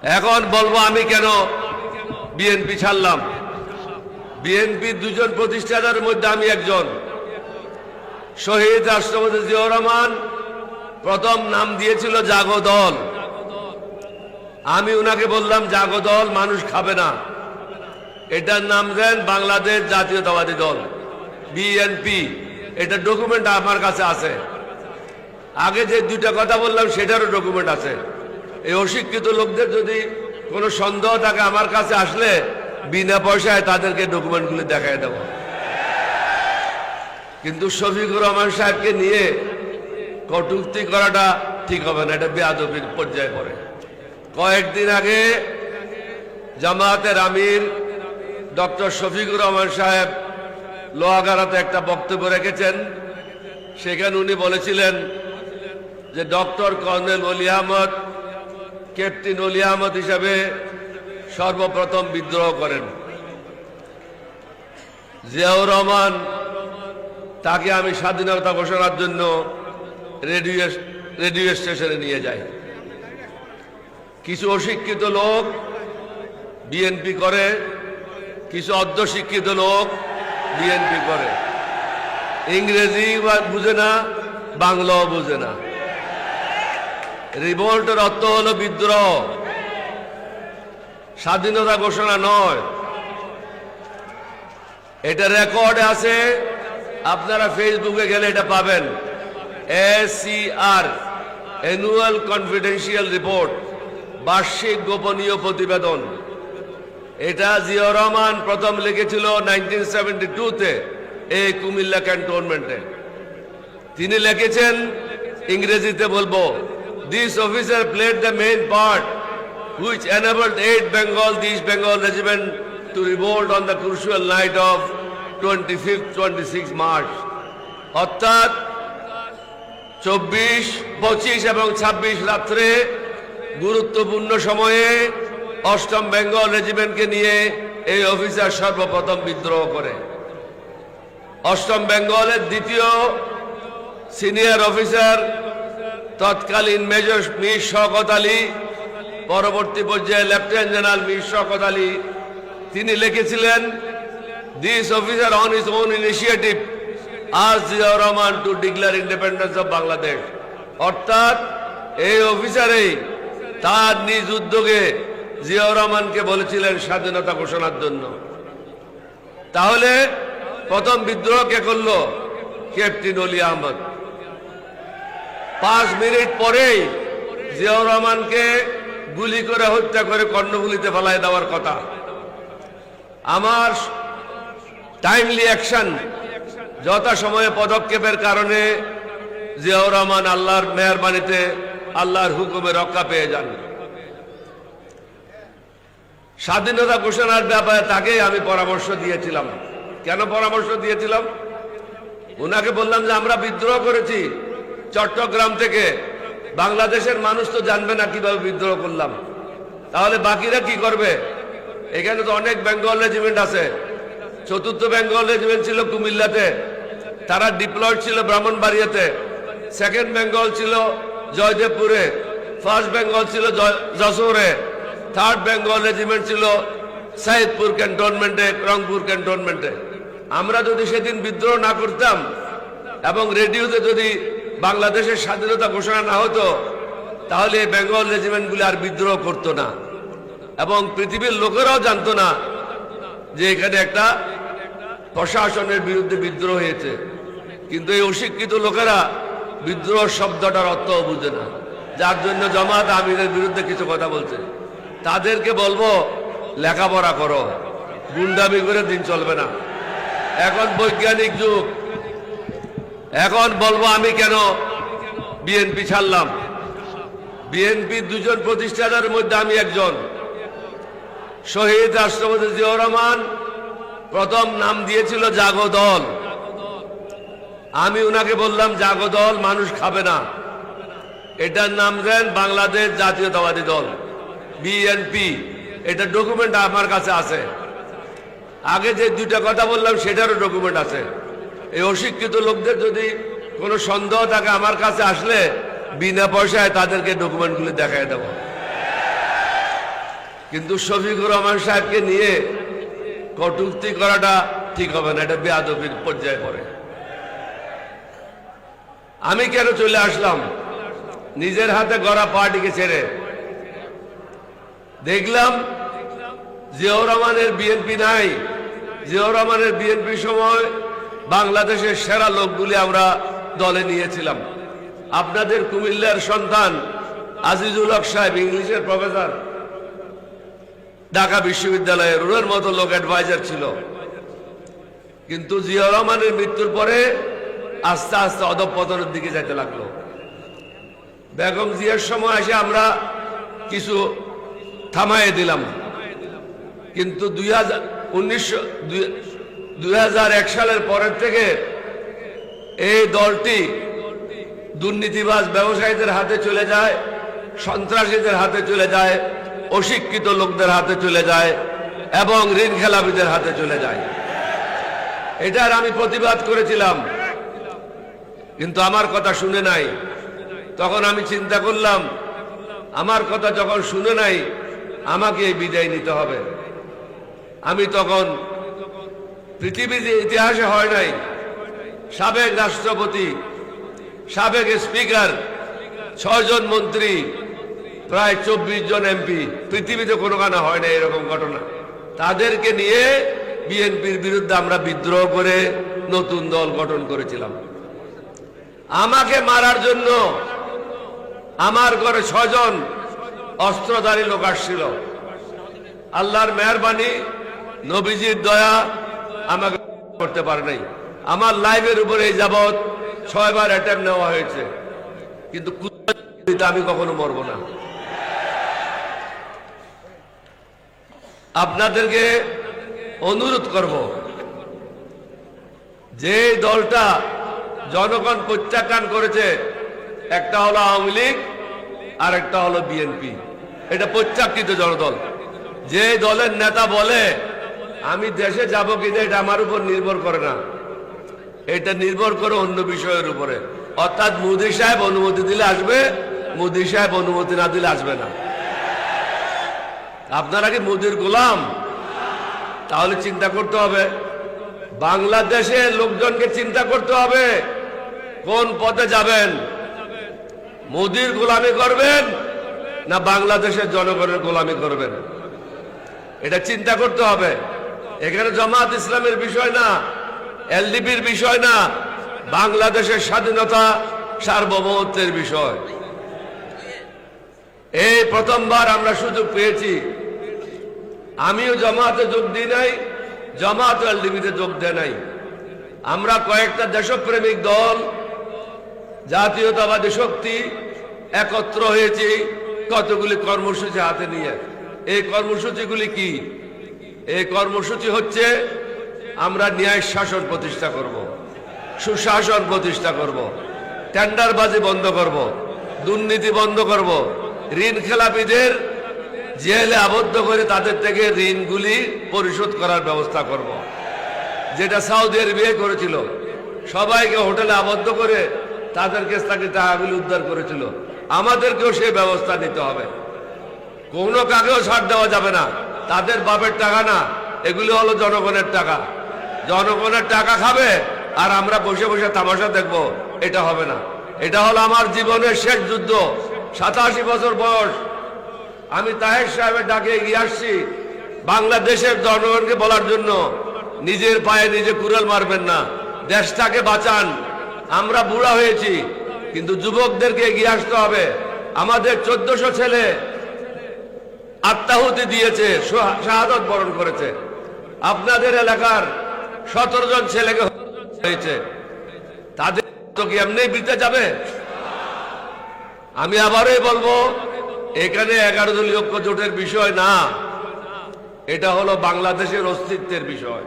এখন বলবো আমি কেন বিএনপি ছাড়লাম। বিএনপির দুজন প্রতিষ্ঠাতার মধ্যে আমি একজন। শহীদ রাষ্ট্রপতি জিয়াউর রহমান প্রথম নাম দিয়েছিল জাগো দল। আমি উনাকে বললাম জাগো দল মানুষ খাবে না, এটার নাম দেন বাংলাদেশ জাতীয়তাবাদী দল, বিএনপি। এটা ডকুমেন্ট আমার কাছে আছে। আগে যে দুইটা কথা বললাম সেটারও ডকুমেন্ট আছে। এই অশিক্ষিত লোকদের যদি কোনো সন্দেহ থাকে আমার কাছে আসলে বিনা পয়সায় তাদেরকে ডকুমেন্টগুলি দেখাই দেব। কিন্তু শফিকুর রহমান সাহেবকে নিয়ে কটূক্তি করাটা ঠিক হবে না, এটা বেয়াদবির পর্যায়ে পড়ে। কয়েকদিন আগে জামায়াতের আমির ডক্টর শফিকুর রহমান সাহেব লোহাগাড়াতে একটা বক্তব্য রেখেছেন। সেখানে উনি বলেছিলেন যে ডক্টর কর্নেল অলি আহমদ ক্যাপ্টেন অলি আহমদ হিসাবে সর্বপ্রথম বিদ্রোহ করেন। জিয়াউর রহমান তাকে আমি স্বাধীনতা ঘোষণার জন্য রেডিও স্টেশনে নিয়ে যাই। কিছু অশিক্ষিত লোক বিএনপি করে, কিছু অর্ধশিক্ষিত লোক বিএনপি করে। ইংরেজি বুঝে না, বাংলাও বুঝে না। রিভোল্টের অর্থ হলো বিদ্রোহ, স্বাধীনতা ঘোষণা নয়। এটা রেকর্ডে আছে, আপনারা ফেসবুকে গেলে এটা পাবেন। ACR অ্যানুয়াল কনফিডেন্সিয়াল রিপোর্ট, বার্ষিক গোপনীয় প্রতিবেদন। এটা জিয়াউর রহমান প্রথম লিখেছিল 1972-তে এই কুমিল্লা ক্যান্টনমেন্টে। তিনি লিখেছেন, ইংরেজিতে বলবো, This officer played the main part which enabled 8 Bengal, the East Bengal Regiment to revolt on the crucial night of 25 March. অর্থাৎ 24, 25 এবং 26 রাত্রে গুরুত্বপূর্ণ সময়ে 8ম বেঙ্গল রেজিমেন্টকে নিয়ে এই অফিসার সর্বপ্রথম বিদ্রোহ করে। 8ম বেঙ্গলের দ্বিতীয় সিনিয়র অফিসার তৎকালীন মেজর মীর শওকত আলী, পরবর্তী পর্যায়ে লেফটেন্যান্ট জেনারেল মীর শওকত আলী, তিনি লিখেছিলেন, This officer on his own initiative asked Ziaur Rahman to declare independence of Bangladesh. অর্থাৎ এই অফিসারই তার নিজ উদ্যোগে জিয়াউর রহমানকে বলেছিলেন স্বাধীনতা ঘোষণার জন্য। তাহলে প্রথম বিদ্রোহ কে করলো? ক্যাপ্টেন অলি আহমদ। 5 মিনিট পরেই জিয়াউর রহমানকে গুলি করে হত্যা করে কর্ণফুলীতে ফেলায় দেওয়ার কথা। আমার টাইমলি অ্যাকশন, যথাসময়ে পদক্ষেপের কারণে জিয়াউর রহমান আল্লাহর মেহেরবানিতে, আল্লাহর হুকুমে রক্ষা পেয়ে যান। স্বাধীনতা ঘোষণার ব্যাপারে তাকে আমি পরামর্শ দিয়েছিলাম। কেন পরামর্শ দিয়েছিলাম? ওনাকে বললাম যে আমরা বিদ্রোহ করেছি চট্টগ্রাম থেকে, বাংলাদেশের মানুষ তো জানবে না কিভাবে বিদ্রোহ করলাম, তাহলে বাকিরা কি করবে? এখানে তো অনেক বেঙ্গল রেজিমেন্ট আছে। 4th বেঙ্গল রেজিমেন্ট ছিল কুমিল্লাতে, তারা ডিপ্লয়েড ছিল ব্রাহ্মণবাড়িয়াতে। 2nd বেঙ্গল ছিল জয়দেবপুরে, 1st বেঙ্গল ছিল যশোরে, 3rd বেঙ্গল রেজিমেন্ট ছিল সাইদপুর ক্যান্টনমেন্টে, রংপুর ক্যান্টনমেন্টে। আমরা যদি সেদিন বিদ্রোহ না করতাম এবং রেডিওতে যদি বাংলাদেশের স্বাধীনতা ঘোষণা না হতো, তাহলে বেঙ্গল রেজিমেন্টগুলি আর বিদ্রোহ করতো না এবং পৃথিবীর লোকেরাও জানতো না যে এখানে একটা প্রশাসনের বিরুদ্ধে বিদ্রোহ হয়েছে। কিন্তু এই অশিক্ষিত লোকেরা বিদ্রোহ শব্দটার অর্থ বুঝে না, যার জন্য জামাত আমিরের বিরুদ্ধে কিছু কথা বলছে। তাদেরকে বলবো লেখাপড়া করো, গুন্ডামি করে দিন চলবে না। এখন বৈজ্ঞানিক যুগ। এখন বলবো আমি কেন বিএনপি ছাড়লাম। বিএনপির দুজন প্রতিষ্ঠাতার মধ্যে আমি একজন। শহীদ রাষ্ট্রপতি জিয়াউর রহমান প্রথম নাম দিয়েছিল জাগো দল। আমি উনাকে বললাম জাগো দল মানুষ খাবে না, এটার নাম দেন বাংলাদেশ জাতীয়তাবাদী দল, বিএনপি। এটা ডকুমেন্ট আমার কাছে আছে। আগে যে দুইটা কথা বললাম সেটারও ডকুমেন্ট আছে। এই অশিক্ষিত লোকদের যদি কোনো সন্দেহ থাকে আমার কাছে আসলে বিনা পয়সায় তাদেরকে ডকুমেন্টগুলি দেখাই দেব। কিন্তু শফিকুর রহমান সাহেবকে নিয়ে কটূক্তি করাটা ঠিক হবে না, এটা বেয়াদবির পর্যায়ে পড়ে। আমি কেন চলে আসলাম নিজের হাতে গড়া পার্টিকে ছেড়ে? দেখলাম জিয়াউর রহমানের বিএনপি নাই। জিয়াউর রহমানের বিএনপি সময় বাংলাদেশের সেরা লোকগুলি আমরা দলে নিয়েছিলাম। আপনাদের কুমিল্লার সন্তান আজিজুল হক সাহেব ইংলিশের প্রফেসর, ঢাকা বিশ্ববিদ্যালয়ের ওনার মতো লোক অ্যাডভাইজার ছিল। কিন্তু জিয়াউর রহমানের মৃত্যুর পরে আস্তে আস্তে অধঃপতনের দিকে যেতে লাগলো। বেগম জিয়ার সময় এসে আমরা কিছু থামাইয়ে দিলাম, কিন্তু 2001 সালের পরের থেকে এই দলটি দুর্নীতিবাজ ব্যবসায়ীদের হাতে চলে যায়, সন্ত্রাসীদের হাতে চলে যায়, অশিক্ষিত লোকদের হাতে চলে যায় এবং ঋণ খেলাপিদের হাতে চলে যায়। এটার আমি প্রতিবাদ করেছিলাম, কিন্তু আমার কথা শুনে নাই। তখন আমি চিন্তা করলাম, আমার কথা যখন শুনে নাই আমাকে এই বিদায় নিতে হবে। আমি তখন পৃথিবীর ইতিহাসে হয় নাই, সাবেক রাষ্ট্রপতি, সাবেক স্পিকার, 6 জন মন্ত্রী, প্রায় 24 জন এমপি, পৃথিবীতে কোনোখানে হয় না এরকম ঘটনা। তাদেরকে নিয়ে বিএনপির বিরুদ্ধে আমরা বিদ্রোহ করে নতুন দল গঠন করেছিলাম। আমাকে মারার জন্য আমার ঘরে 6 জন অস্ত্রধারী লোক আসছিল। আল্লাহর মেহেরবানি, নবীজির দয়া আমাকে করতে পারে নাই। আমার লাইফের উপরে এই যাবৎ 6 বার অ্যাটেম্প নেওয়া হয়েছে, কিন্তু আমি কখনো মরব না। আপনাদেরকে অনুরোধ করব, যে দলটা জনগণ প্রত্যাখ্যান করেছে, একটা হলো আওয়ামী লীগ আর একটা হলো বিএনপি। এটা প্রত্যাখ্যিত জনদল। যে দলের নেতা বলে আমি দেশে যাব কিনা, এটা আমার উপর নির্ভর করে না, এটা নির্ভর করে অন্য বিষয়ের উপরে। অর্থাৎ মোদী সাহেব অনুমতি দিলে আসবে, মোদী সাহেব অনুমতি না দিলে আসবে না। আপনারা কি মোদীর গোলাম? তাহলে চিন্তা করতে হবে, বাংলাদেশের লোকজনকে চিন্তা করতে হবে কোন পথে যাবেন। মোদীর গোলামি করবেন না বাংলাদেশের জনগণের গোলামি করবেন, এটা চিন্তা করতে হবে। এখানে জামাত ইসলামের বিষয় না, এলডিপির বিষয় না, বাংলাদেশের স্বাধীনতা সার্বভৌমত্বের বিষয়। এই প্রথমবার আমরা সুযোগ পেয়েছি। আমিও জামাতে যোগ দিই নাই, জামাত এলডিপিতে যোগ দেয় নাই। আমরা কয়েকটা দেশপ্রেমিক দল, জাতীয়তাবাদী শক্তি একত্র হয়েছি কতগুলি কর্মসূচি হাতে নিয়ে। এই কর্মসূচিগুলি কি? এই কর্মসূচি হচ্ছে আমরা ন্যায় শাসন প্রতিষ্ঠা করব, সুশাসন প্রতিষ্ঠা করব, টেন্ডারবাজি বন্ধ করব, দুর্নীতি বন্ধ করব, ঋণ খেলাপিদের জেলে আবদ্ধ করে তাদের থেকে ঋণগুলি পরিশোধ করার ব্যবস্থা করব। যেটা সৌদি আরবে করেছিল, সবাইকে হোটেলে আবদ্ধ করে তাদের কাছ থেকে টাকাগুলি উদ্ধার করেছিল। আমাদেরকেও সেই ব্যবস্থা নিতে হবে। কোনো কাকেও ছাড় দেওয়া যাবে না। তাদের বাপের টাকা না, এগুলি হলো জনগণের টাকা। জনগণের টাকা খাবে আর আমরা বসে বসে তামাশা দেখব, এটা হবে না। এটা হলো আমার জীবনের শেষ যুদ্ধ। 87 বছর বয়স। আমি তাহের সাহেবের ডাকে এগিয়ে আসছি বাংলাদেশের জনগণকে বলার জন্য, নিজের পায়ে নিজে কুড়াল মারবেন না, দেশটাকে বাঁচান। আমরা বুড়া হয়েছি, কিন্তু যুবকদেরকে এগিয়ে আসতে হবে। আমাদের 1400 ছেলে আত্মাহুতি দিয়েছে, শাহাদত বরণ করেছে। আপনাদের এলাকার 17 জন ছেলেকে হয়েছে, তাদের তো কি এমনি বিতে যাবে? আমি আবারই বলবো, এখানে 11 দলীয় ঐক্য জোটের বিষয় না, এটা হলো বাংলাদেশের অস্তিত্বের বিষয়।